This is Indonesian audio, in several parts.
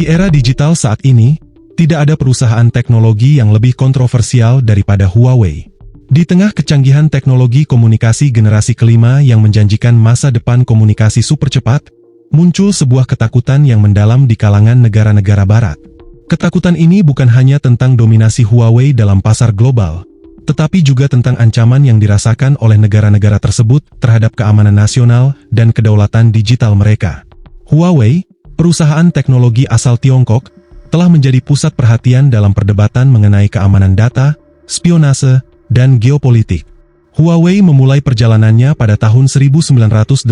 Di era digital saat ini, tidak ada perusahaan teknologi yang lebih kontroversial daripada Huawei. Di tengah kecanggihan teknologi komunikasi generasi kelima yang menjanjikan masa depan komunikasi super cepat, muncul sebuah ketakutan yang mendalam di kalangan negara-negara barat. Ketakutan ini bukan hanya tentang dominasi Huawei dalam pasar global, tetapi juga tentang ancaman yang dirasakan oleh negara-negara tersebut terhadap keamanan nasional dan kedaulatan digital mereka. Huawei, perusahaan teknologi asal Tiongkok, telah menjadi pusat perhatian dalam perdebatan mengenai keamanan data, spionase, dan geopolitik. Huawei memulai perjalanannya pada tahun 1987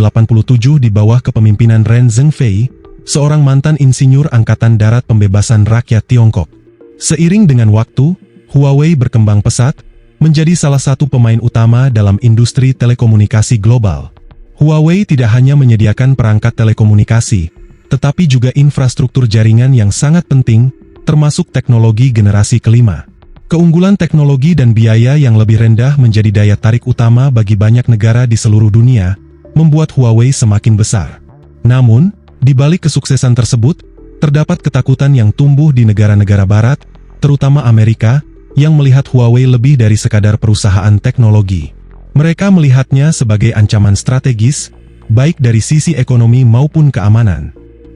di bawah kepemimpinan Ren Zhengfei, seorang mantan insinyur Angkatan Darat Pembebasan Rakyat Tiongkok. Seiring dengan waktu, Huawei berkembang pesat, menjadi salah satu pemain utama dalam industri telekomunikasi global. Huawei tidak hanya menyediakan perangkat telekomunikasi, tetapi juga infrastruktur jaringan yang sangat penting, termasuk teknologi generasi kelima. Keunggulan teknologi dan biaya yang lebih rendah menjadi daya tarik utama bagi banyak negara di seluruh dunia, membuat Huawei semakin besar. Namun, di balik kesuksesan tersebut, terdapat ketakutan yang tumbuh di negara-negara barat, terutama Amerika, yang melihat Huawei lebih dari sekadar perusahaan teknologi. Mereka melihatnya sebagai ancaman strategis, baik dari sisi ekonomi maupun keamanan.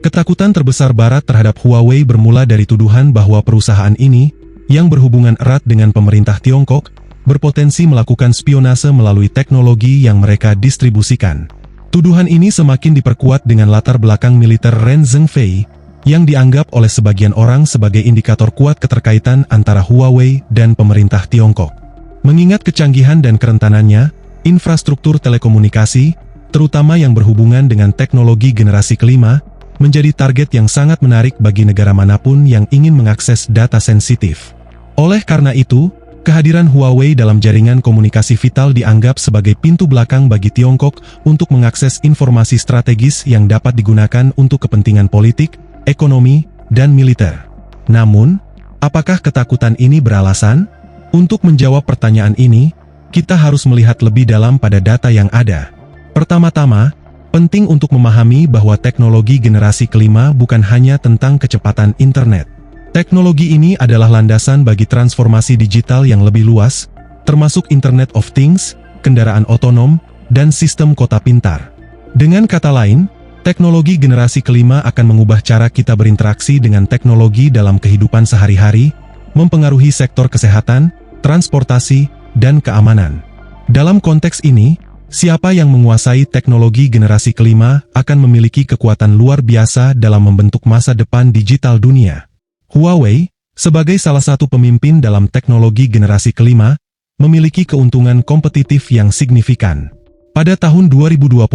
Ketakutan terbesar barat terhadap Huawei bermula dari tuduhan bahwa perusahaan ini, yang berhubungan erat dengan pemerintah Tiongkok, berpotensi melakukan spionase melalui teknologi yang mereka distribusikan. Tuduhan ini semakin diperkuat dengan latar belakang militer Ren Zhengfei, yang dianggap oleh sebagian orang sebagai indikator kuat keterkaitan antara Huawei dan pemerintah Tiongkok. Mengingat kecanggihan dan kerentanannya, infrastruktur telekomunikasi, terutama yang berhubungan dengan teknologi generasi kelima, menjadi target yang sangat menarik bagi negara manapun yang ingin mengakses data sensitif. Oleh karena itu, kehadiran Huawei dalam jaringan komunikasi vital dianggap sebagai pintu belakang bagi Tiongkok untuk mengakses informasi strategis yang dapat digunakan untuk kepentingan politik, ekonomi, dan militer. Namun, apakah ketakutan ini beralasan? Untuk menjawab pertanyaan ini, kita harus melihat lebih dalam pada data yang ada. Pertama-tama, penting untuk memahami bahwa teknologi generasi kelima bukan hanya tentang kecepatan internet. Teknologi ini adalah landasan bagi transformasi digital yang lebih luas, termasuk Internet of Things, kendaraan otonom, dan sistem kota pintar. Dengan kata lain, teknologi generasi kelima akan mengubah cara kita berinteraksi dengan teknologi dalam kehidupan sehari-hari, mempengaruhi sektor kesehatan, transportasi, dan keamanan. Dalam konteks ini, siapa yang menguasai teknologi generasi kelima akan memiliki kekuatan luar biasa dalam membentuk masa depan digital dunia. Huawei, sebagai salah satu pemimpin dalam teknologi generasi kelima, memiliki keuntungan kompetitif yang signifikan. Pada tahun 2020,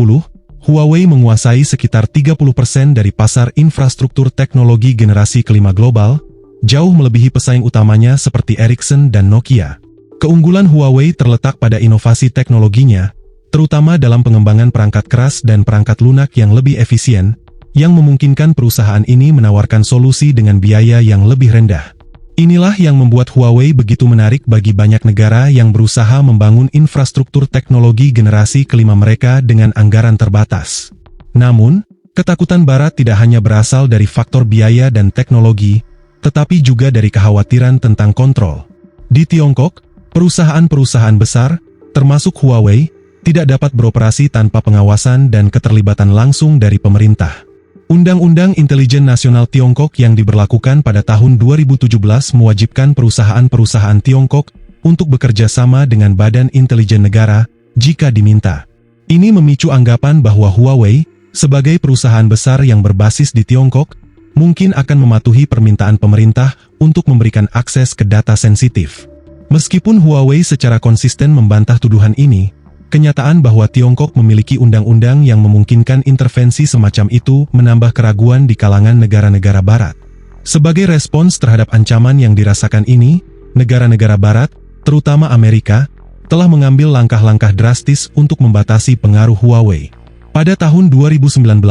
Huawei menguasai sekitar 30% dari pasar infrastruktur teknologi generasi kelima global, jauh melebihi pesaing utamanya seperti Ericsson dan Nokia. Keunggulan Huawei terletak pada inovasi teknologinya, terutama dalam pengembangan perangkat keras dan perangkat lunak yang lebih efisien, yang memungkinkan perusahaan ini menawarkan solusi dengan biaya yang lebih rendah. Inilah yang membuat Huawei begitu menarik bagi banyak negara yang berusaha membangun infrastruktur teknologi generasi kelima mereka dengan anggaran terbatas. Namun, ketakutan Barat tidak hanya berasal dari faktor biaya dan teknologi, tetapi juga dari kekhawatiran tentang kontrol. Di Tiongkok, perusahaan-perusahaan besar, termasuk Huawei, tidak dapat beroperasi tanpa pengawasan dan keterlibatan langsung dari pemerintah. Undang-Undang Intelijen Nasional Tiongkok yang diberlakukan pada tahun 2017 mewajibkan perusahaan-perusahaan Tiongkok untuk bekerja sama dengan Badan Intelijen Negara jika diminta. Ini memicu anggapan bahwa Huawei, sebagai perusahaan besar yang berbasis di Tiongkok, mungkin akan mematuhi permintaan pemerintah untuk memberikan akses ke data sensitif. Meskipun Huawei secara konsisten membantah tuduhan ini, kenyataan bahwa Tiongkok memiliki undang-undang yang memungkinkan intervensi semacam itu menambah keraguan di kalangan negara-negara Barat. Sebagai respons terhadap ancaman yang dirasakan ini, negara-negara Barat, terutama Amerika, telah mengambil langkah-langkah drastis untuk membatasi pengaruh Huawei. Pada tahun 2019,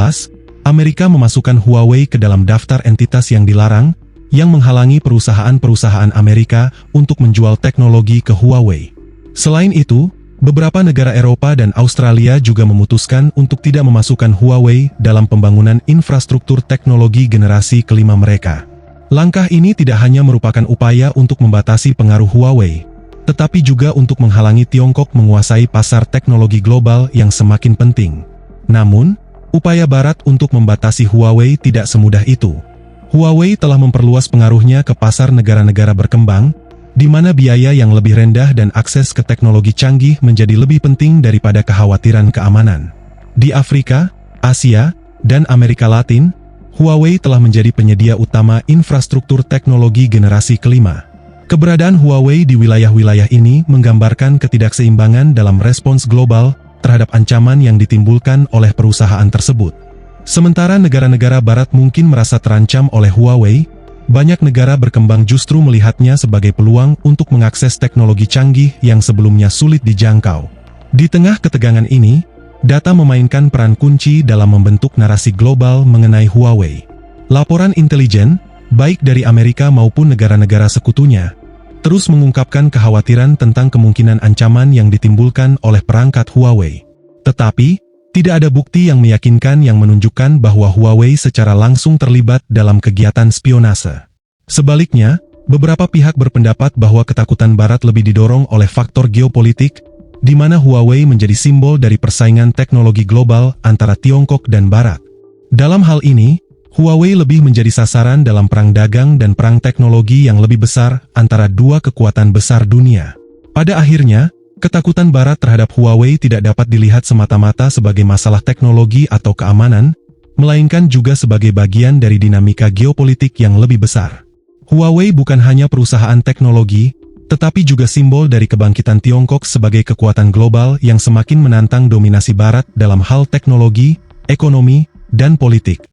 Amerika memasukkan Huawei ke dalam daftar entitas yang dilarang, yang menghalangi perusahaan-perusahaan Amerika untuk menjual teknologi ke Huawei. Selain itu, Beberapa negara Eropa dan Australia juga memutuskan untuk tidak memasukkan Huawei dalam pembangunan infrastruktur teknologi generasi kelima mereka. Langkah ini tidak hanya merupakan upaya untuk membatasi pengaruh Huawei, tetapi juga untuk menghalangi Tiongkok menguasai pasar teknologi global yang semakin penting. Namun, upaya Barat untuk membatasi Huawei tidak semudah itu. Huawei telah memperluas pengaruhnya ke pasar negara-negara berkembang, di mana biaya yang lebih rendah dan akses ke teknologi canggih menjadi lebih penting daripada kekhawatiran keamanan. Di Afrika, Asia, dan Amerika Latin, Huawei telah menjadi penyedia utama infrastruktur teknologi generasi kelima. Keberadaan Huawei di wilayah-wilayah ini menggambarkan ketidakseimbangan dalam respons global terhadap ancaman yang ditimbulkan oleh perusahaan tersebut. Sementara negara-negara Barat mungkin merasa terancam oleh Huawei, banyak negara berkembang justru melihatnya sebagai peluang untuk mengakses teknologi canggih yang sebelumnya sulit dijangkau. Di tengah ketegangan ini, data memainkan peran kunci dalam membentuk narasi global mengenai Huawei. Laporan intelijen, baik dari Amerika maupun negara-negara sekutunya, terus mengungkapkan kekhawatiran tentang kemungkinan ancaman yang ditimbulkan oleh perangkat Huawei. Tetapi, tidak ada bukti yang meyakinkan yang menunjukkan bahwa Huawei secara langsung terlibat dalam kegiatan spionase. Sebaliknya, beberapa pihak berpendapat bahwa ketakutan Barat lebih didorong oleh faktor geopolitik, di mana Huawei menjadi simbol dari persaingan teknologi global antara Tiongkok dan Barat. Dalam hal ini, Huawei lebih menjadi sasaran dalam perang dagang dan perang teknologi yang lebih besar antara dua kekuatan besar dunia. Pada akhirnya, ketakutan Barat terhadap Huawei tidak dapat dilihat semata-mata sebagai masalah teknologi atau keamanan, melainkan juga sebagai bagian dari dinamika geopolitik yang lebih besar. Huawei bukan hanya perusahaan teknologi, tetapi juga simbol dari kebangkitan Tiongkok sebagai kekuatan global yang semakin menantang dominasi Barat dalam hal teknologi, ekonomi, dan politik.